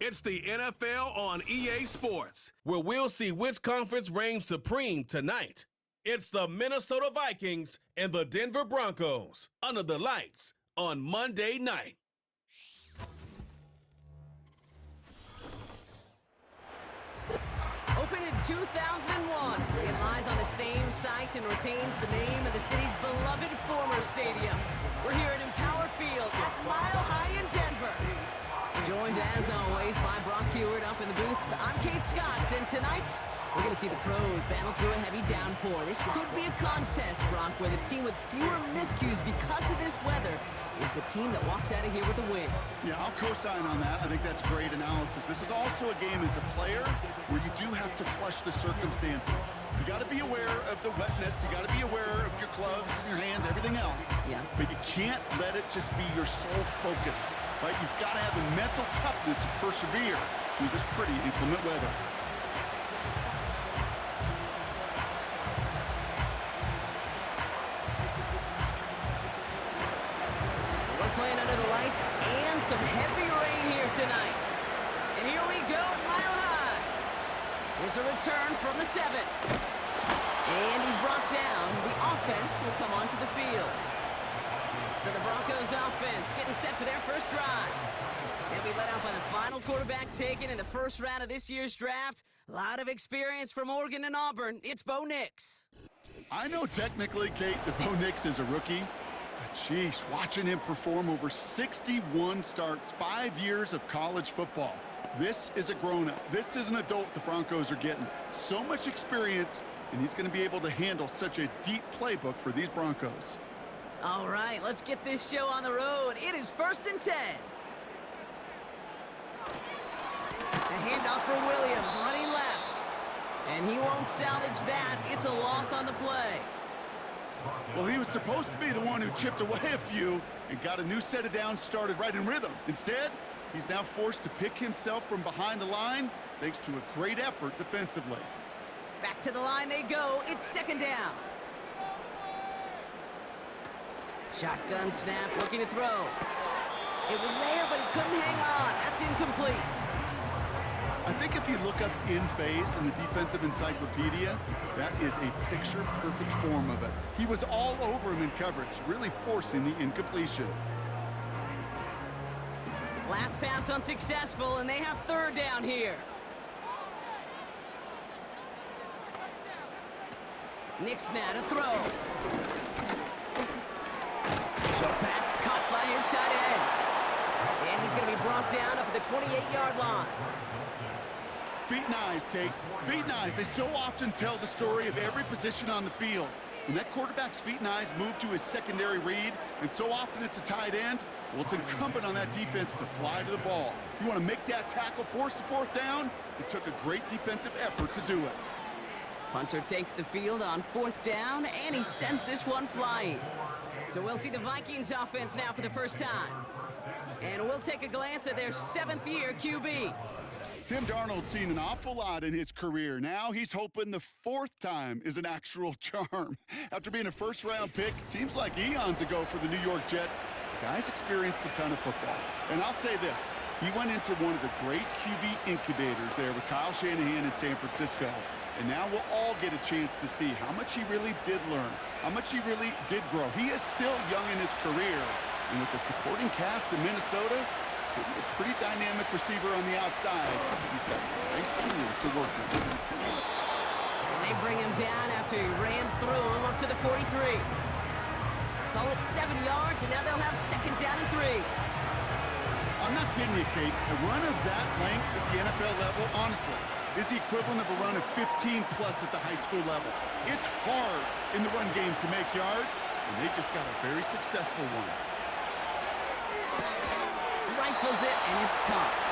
It's the NFL on EA Sports, where we'll see which conference reigns supreme tonight. It's the Minnesota Vikings and the Denver Broncos under the lights on Monday night. Opened in 2001, it lies on the same site and retains the name of the city's beloved former stadium. We're here at Empower Field at Mile High in Denver. Joined, as always, by Brock Hewitt up in the booth. I'm Kate Scott, and tonight, we're going to see the pros battle through a heavy downpour. This could be a contest, Brock, where the team with fewer miscues because of this weather is the team that walks out of here with a win. Yeah, I'll co-sign on that. I think that's great analysis. This is also a game as a player where you do have to flush the circumstances. You got to be aware of the wetness. You got to be aware of your gloves and your hands, everything else. Yeah. But you can't let it just be your sole focus, right? You've got to have the mental toughness to persevere through this pretty inclement weather. Playing under the lights and some heavy rain here tonight. And here we go at Mile High. Here's a return from the 7. And he's brought down. The offense will come onto the field. So the Broncos offense getting set for their first drive. They'll be led out by the final quarterback taken in the first round of this year's draft. A lot of experience from Oregon and Auburn. It's Bo Nix. I know technically, Kate, that Bo Nix is a rookie. Jeez, watching him perform over 61 starts, 5 years of college football. This is a grown-up. This is an adult the Broncos are getting. So much experience, and he's going to be able to handle such a deep playbook for these Broncos. All right, let's get this show on the road. It is 1st and 10. A handoff for Williams, running left. And he won't salvage that. It's a loss on the play. Well, he was supposed to be the one who chipped away a few and got a new set of downs started right in rhythm. Instead, he's now forced to pick himself from behind the line thanks to a great effort defensively. Back to the line they go. It's 2nd down. Shotgun snap, looking to throw. It was there, but he couldn't hang on. That's incomplete. I think if you look up in phase in the defensive encyclopedia, that is a picture-perfect form of it. He was all over him in coverage, really forcing the incompletion. Last pass unsuccessful, and they have 3rd down here. Nick Snad, a throw. Short pass caught by his tight end. And he's going to be brought down up at the 28-yard line. Feet and eyes, Kate. Feet and eyes. They so often tell the story of every position on the field. When that quarterback's feet and eyes move to his secondary read, and so often it's a tight end, well, it's incumbent on that defense to fly to the ball. You want to make that tackle, force the 4th down? It took a great defensive effort to do it. Punter takes the field on 4th down, and he sends this one flying. So we'll see the Vikings offense now for the first time. And we'll take a glance at their 7th-year QB. Sam Darnold's seen an awful lot in his career. Now he's hoping the 4th time is an actual charm. After being a first-round pick, it seems like eons ago for the New York Jets. The guy's experienced a ton of football. And I'll say this, he went into one of the great QB incubators there with Kyle Shanahan in San Francisco. And now we'll all get a chance to see how much he really did learn, how much he really did grow. He is still young in his career. And with the supporting cast in Minnesota, a pretty dynamic receiver on the outside. He's got some nice tools to work with. And they bring him down after he ran through him up to the 43. Call it 7 yards, and now they'll have 2nd down and 3. I'm not kidding you, Kate. A run of that length at the NFL level, honestly, is the equivalent of a run of 15-plus at the high school level. It's hard in the run game to make yards, and they just got a very successful one. Rifles it, and it's caught.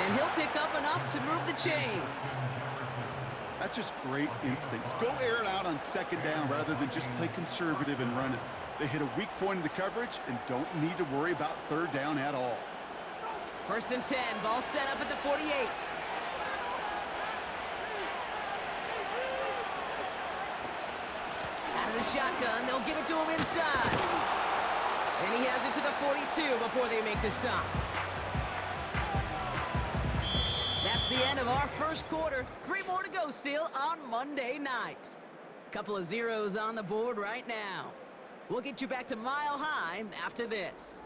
And he'll pick up enough to move the chains. That's just great instincts. Go air it out on 2nd down rather than just play conservative and run it. They hit a weak point in the coverage and don't need to worry about 3rd down at all. 1st and 10, ball set up at the 48. Out of the shotgun, they'll give it to him inside. And he has it to the 42 before they make the stop. the end of our first quarter. 3 more to go still on Monday night. Couple of zeros on the board right now. We'll get you back to Mile High after this.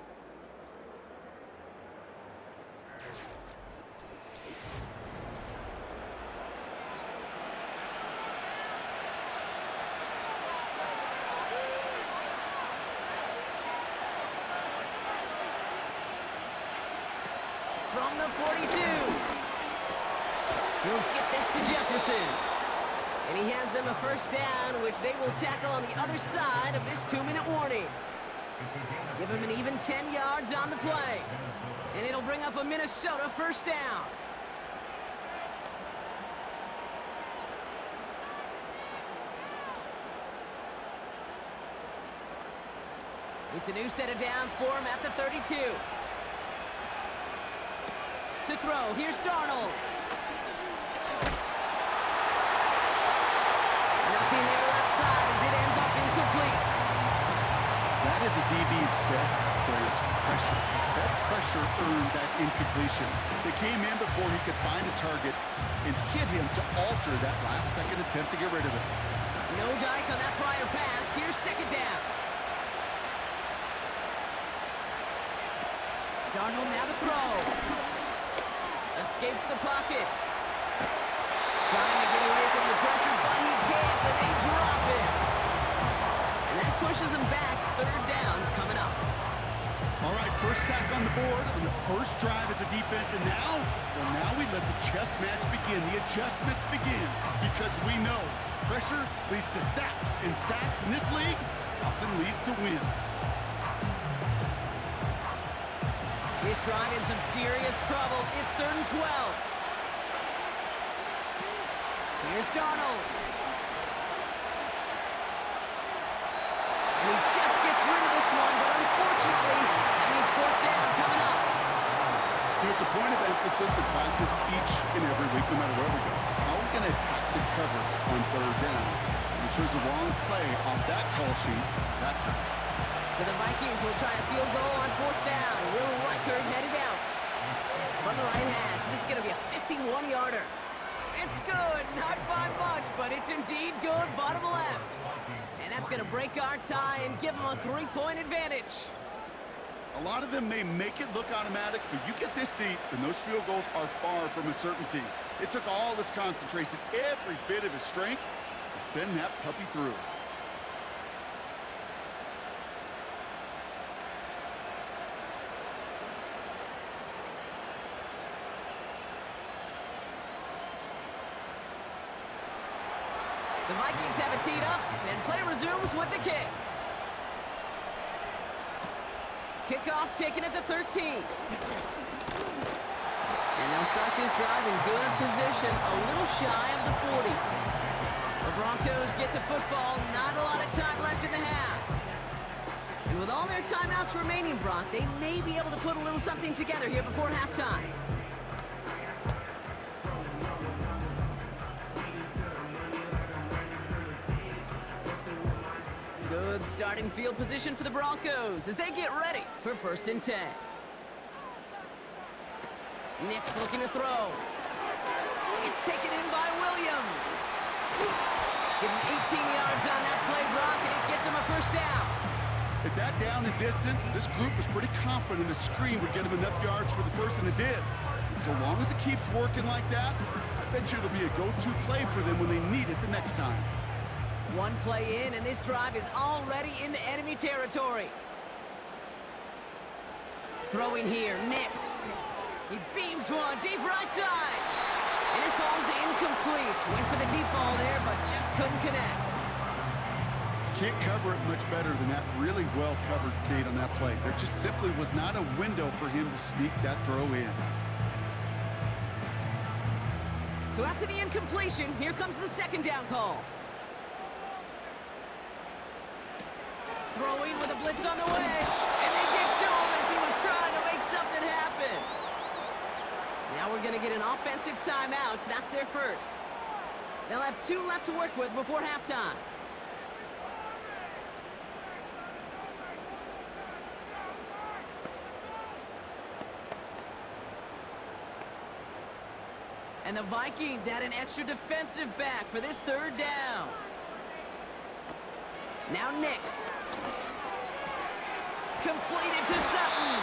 From the 42. He'll get this to Jefferson. And he has them a first down, which they will tackle on the other side of this 2-minute warning. Give him an even 10 yards on the play. And it'll bring up a Minnesota first down. It's a new set of downs for him at the 32. To throw, here's Darnold. Nothing there left side as it ends up incomplete. That is a DB's best friend, pressure. That pressure earned that incompletion. They came in before he could find a target and hit him to alter that last-second attempt to get rid of it. No dice on that prior pass. Here's second down. Darnold now to throw. Escapes the pocket. Trying to get away from the pressure, but he can't, and they drop him. And that pushes him back. Third down coming up. All right, first sack on the board on the first drive as a defense, and now we let the chess match begin. The adjustments begin, because we know pressure leads to sacks, and sacks in this league often leads to wins. He's trying in some serious trouble. It's 3rd and 12. Here's Darnold. And he just gets rid of this one, but unfortunately, that means 4th down coming up. It's a point of emphasis in practice each and every week, no matter where we go. How are we going to attack the coverage on 3rd down? We chose the wrong play off that call sheet that time. So the Vikings will try a field goal on 4th down. Will Reichert headed out from the right hash. This is going to be a 51-yarder. It's good, not by much, but it's indeed good, bottom left. And that's going to break our tie and give them a 3-point advantage. A lot of them may make it look automatic, but you get this deep, and those field goals are far from a certainty. It took all his concentration, every bit of his strength, to send that puppy through. The Vikings have it teed up, and play resumes with the kick. Kickoff taken at the 13. And they'll start this drive in good position, a little shy of the 40. The Broncos get the football, not a lot of time left in the half. And with all their timeouts remaining, Brock, they may be able to put a little something together here before halftime. Good starting field position for the Broncos as they get ready for 1st and 10. Nick's looking to throw. It's taken in by Williams. Give him 18 yards on that play, Brock, and it gets him a first down. At that down and distance, this group was pretty confident the screen would get him enough yards for the first, and it did. And so long as it keeps working like that, I bet you it'll be a go-to play for them when they need it the next time. One play in, and this drive is already into enemy territory. Throwing here, Nix. He beams one deep right side. And it falls incomplete. Went for the deep ball there, but just couldn't connect. Can't cover it much better than that really well-covered gate on that play. There just simply was not a window for him to sneak that throw in. So after the incompletion, here comes the 2nd down call. Throwing with a blitz on the way, and they get to him as he was trying to make something happen. Now we're going to get an offensive timeout. That's their first. They'll have 2 left to work with before halftime. And the Vikings add an extra defensive back for this third down. Now Nix. Completed to Sutton.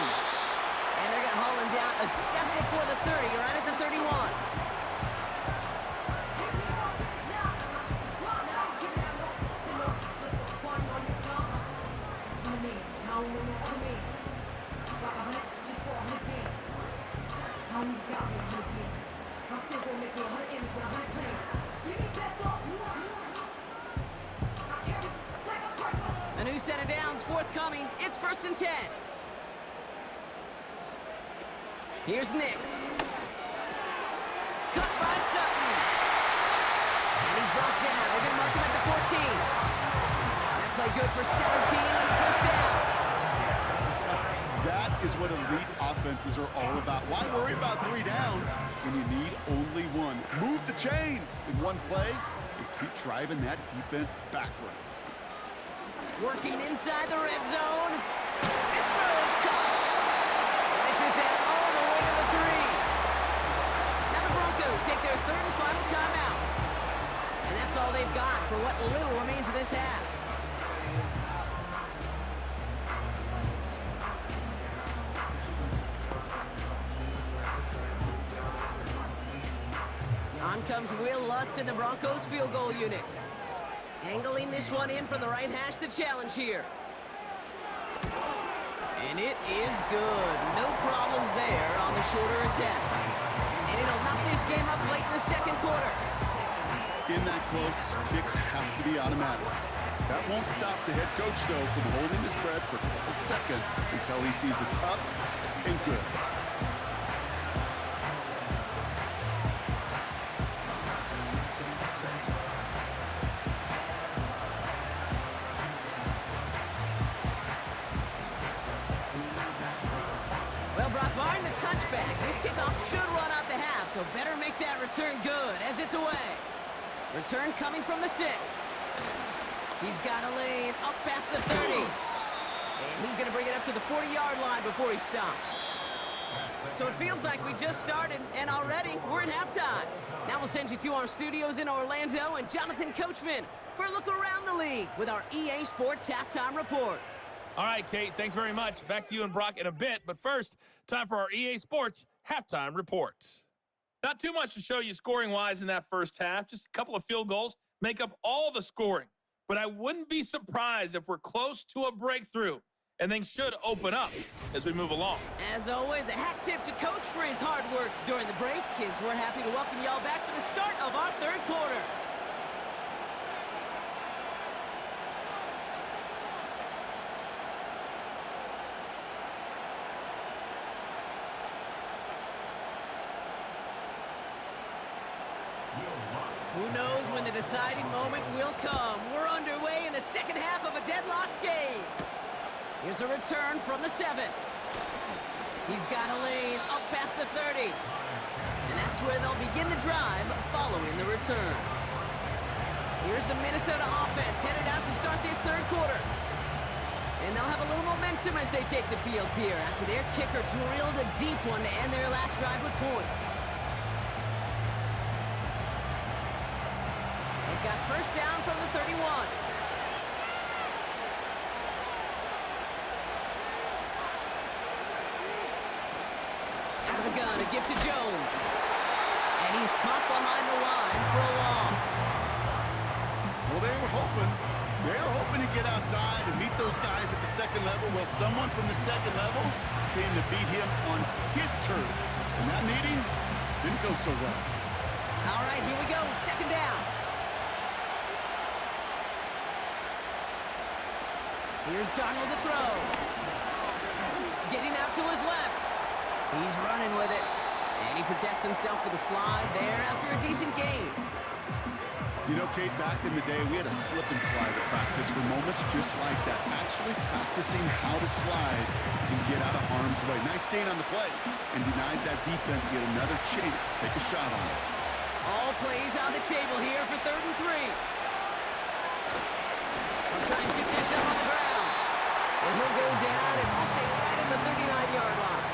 And they're going to haul him down a step before the 30, right at the 31. A new set of downs forthcoming. It's 1st and 10. Here's Nix. Cut by Sutton. And he's brought down. They're going to mark him at the 14. That play good for 17 and a first down. That is what elite offenses are all about. Why worry about 3 downs when you need only 1? Move the chains in one play and keep driving that defense backwards. Working inside the red zone. This throw is caught. And this is down all the way to the 3. Now the Broncos take their 3rd and final timeout. And that's all they've got for what little remains of this half. On comes Will Lutz in the Broncos field goal unit. Angling this one in from the right hash, the challenge here. And it is good. No problems there on the shorter attempt. And it'll knock this game up late in the 2nd quarter. In that close, kicks have to be automatic. That won't stop the head coach, though, from holding his breath for a couple seconds until he sees it's up and good. Touchback. This kickoff should run out the half, so better make that return good as it's away. Return coming from the 6. He's got a lane up past the 30. And he's going to bring it up to the 40-yard line before he stops. So it feels like we just started, and already we're at halftime. Now we'll send you to our studios in Orlando and Jonathan Coachman for a look around the league with our EA Sports Halftime Report. All right, Kate, thanks very much. Back to you and Brock in a bit. But first, time for our EA Sports Halftime Report. Not too much to show you scoring-wise in that first half. Just a couple of field goals make up all the scoring. But I wouldn't be surprised if we're close to a breakthrough, and things should open up as we move along. As always, a hat tip to Coach for his hard work during the break, as we're happy to welcome y'all back for the start of our 3rd quarter. Who knows when the deciding moment will come? We're underway in the 2nd half of a deadlocked game. Here's a return from the 7. He's got a lane up past the 30. And that's where they'll begin the drive following the return. Here's the Minnesota offense headed out to start this 3rd quarter. And they'll have a little momentum as they take the field here after their kicker drilled a deep one to end their last drive with points. Got 1st down from the 31. Out of the gun, a gift to Jones. And he's caught behind the line for a loss. Well, they were hoping to get outside and meet those guys at the 2nd level. Well, someone from the 2nd level came to beat him on his turf. And that meeting didn't go so well. All right, here we go. 2nd down. Here's Darnold to throw. Getting out to his left. He's running with it. And he protects himself with a slide there after a decent gain. You know, Kate, back in the day, we had a slip and slide at practice for moments just like that. Actually practicing how to slide and get out of harm's way. Nice gain on the play. And denied that defense yet another chance to take a shot on it. All plays on the table here for 3rd and 3. We'll try and get this up on the ground. And he'll go down, and we'll say right at the 39-yard line.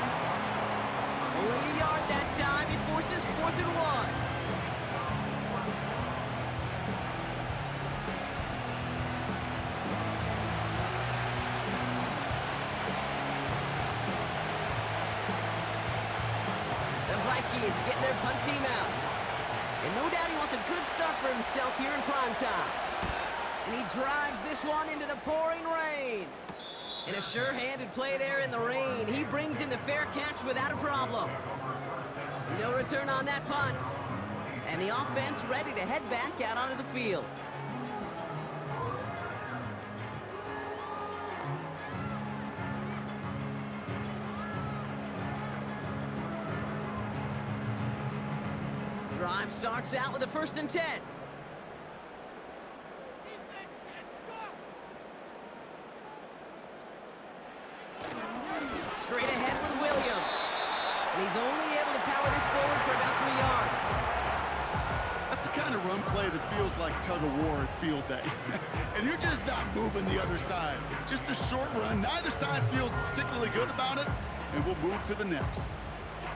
Only a yard that time. It forces 4th and 1. Vikings getting their punt team out. And no doubt he wants a good start for himself here in prime time. And he drives this one into the pouring rain. And a sure-handed play there in the rain. He brings in the fair catch without a problem. No return on that punt. And the offense ready to head back out onto the field. Drive starts out with a 1st and 10. Straight ahead with Williams. And he's only able to power this forward for about 3 yards. That's the kind of run play that feels like tug-of-war at field day. And you're just not moving the other side. Just a short run. Neither side feels particularly good about it. And we'll move to the next.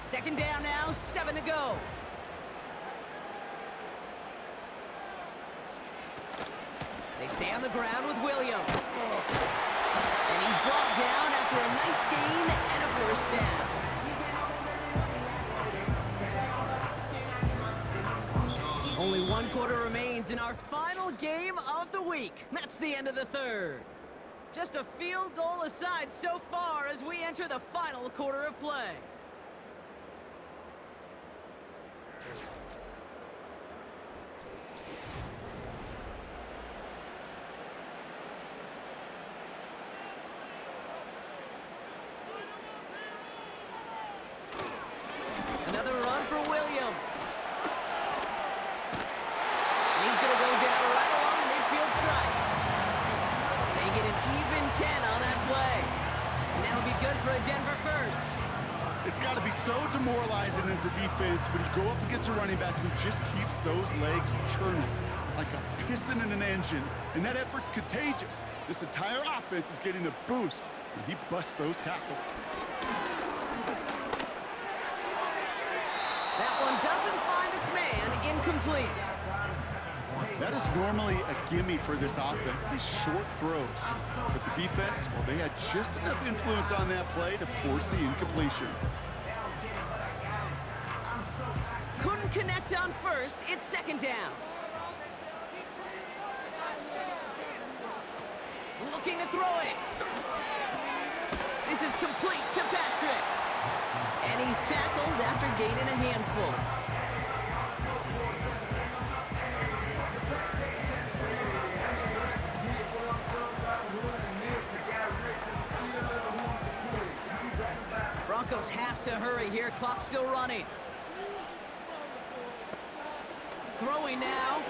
2nd down now, 7 to go. They stay on the ground with Williams. And he's brought down after a nice gain and a 1st down. Only 1 quarter remains in our final game of the week. That's the end of the 3rd. Just a field goal aside so far as we enter the final quarter of play. Another run for Williams. And he's going to go down right along the midfield stripe. They get an even 10 on that play. And that'll be good for a Denver 1st. It's got to be so demoralizing as a defense when you go up against a running back who just keeps those legs churning like a piston in an engine. And that effort's contagious. This entire offense is getting a boost when he busts those tackles. That one doesn't find its man, incomplete. That is normally a gimme for this offense, these short throws. But the defense, well, they had just enough influence on that play to force the incompletion. Couldn't connect on 1st, it's 2nd down. Looking to throw it. This is complete to Patrick. And he's tackled after gaining a handful. Broncos have to hurry here. Clock's still running. Throwing now.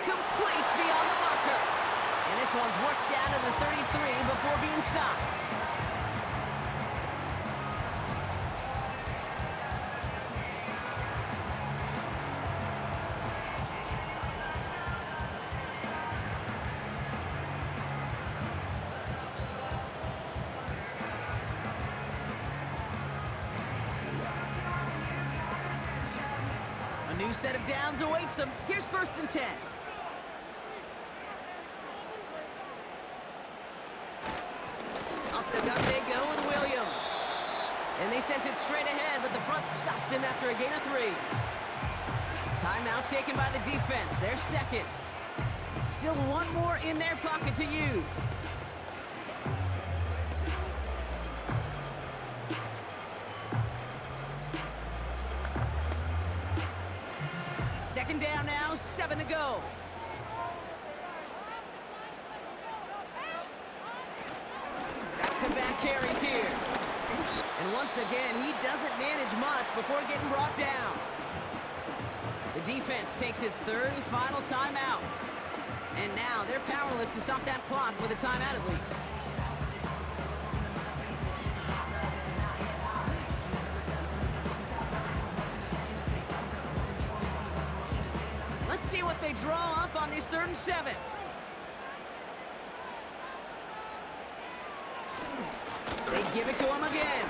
Complete beyond the marker. And this one's worked down to the 33 before being stopped. A new set of downs awaits him. Here's 1st and 10. Up the gut they go with Williams. And they sent it straight ahead, but the front stops him after a gain of 3. Timeout taken by the defense. Their 2nd. Still 1 more in their pocket to use. Second down now, 7 to go. Back-to-back carries here. And once again, he doesn't manage much before getting brought down. The defense takes its 3rd and final timeout. And now they're powerless to stop that clock with a timeout at least. Let's see what they draw up on this 3rd and 7. They give it to him again.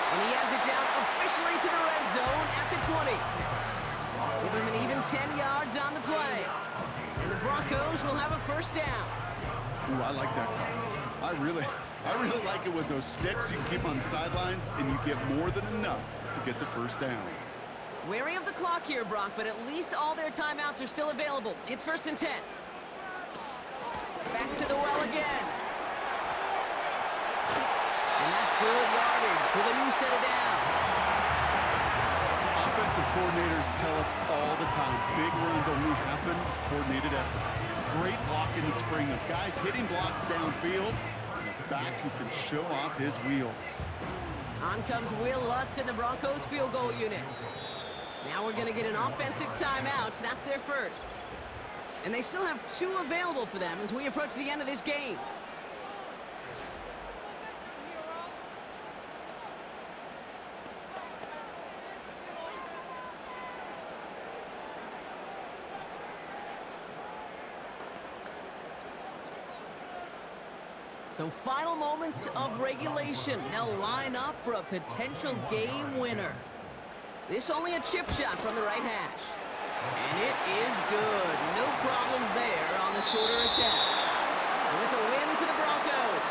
And he has it down officially to the red zone at the 20. Give him an even 10 yards on the play. And the Broncos will have a 1st down. Ooh, I like that. I really like it with those sticks. You can keep on the sidelines, and you get more than enough to get the first down. Wary of the clock here, Brock, but at least all their timeouts are still available. It's 1st and 10. Back to the well again. And that's good yardage with a new set of downs. Offensive coordinators tell us all the time, big runs only happen with coordinated efforts. Great block in the spring of guys hitting blocks downfield, and a back who can show off his wheels. On comes Will Lutz in the Broncos field goal unit. Now we're going to get an offensive timeout. That's their first. And they still have 2 available for them as we approach the end of this game. So final moments of regulation. They'll line up for a potential game winner. This only a chip shot from the right hash. And it is good. No problems there on the shorter attempt. So it's a win for the Broncos.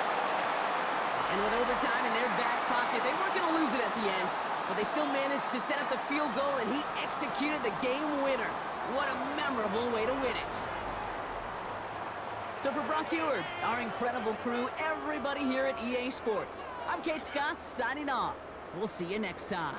And with overtime in their back pocket, they weren't going to lose it at the end, but they still managed to set up the field goal, and he executed the game winner. What a memorable way to win it. So for Brock Eward, our incredible crew, everybody here at EA Sports, I'm Kate Scott signing off. We'll see you next time.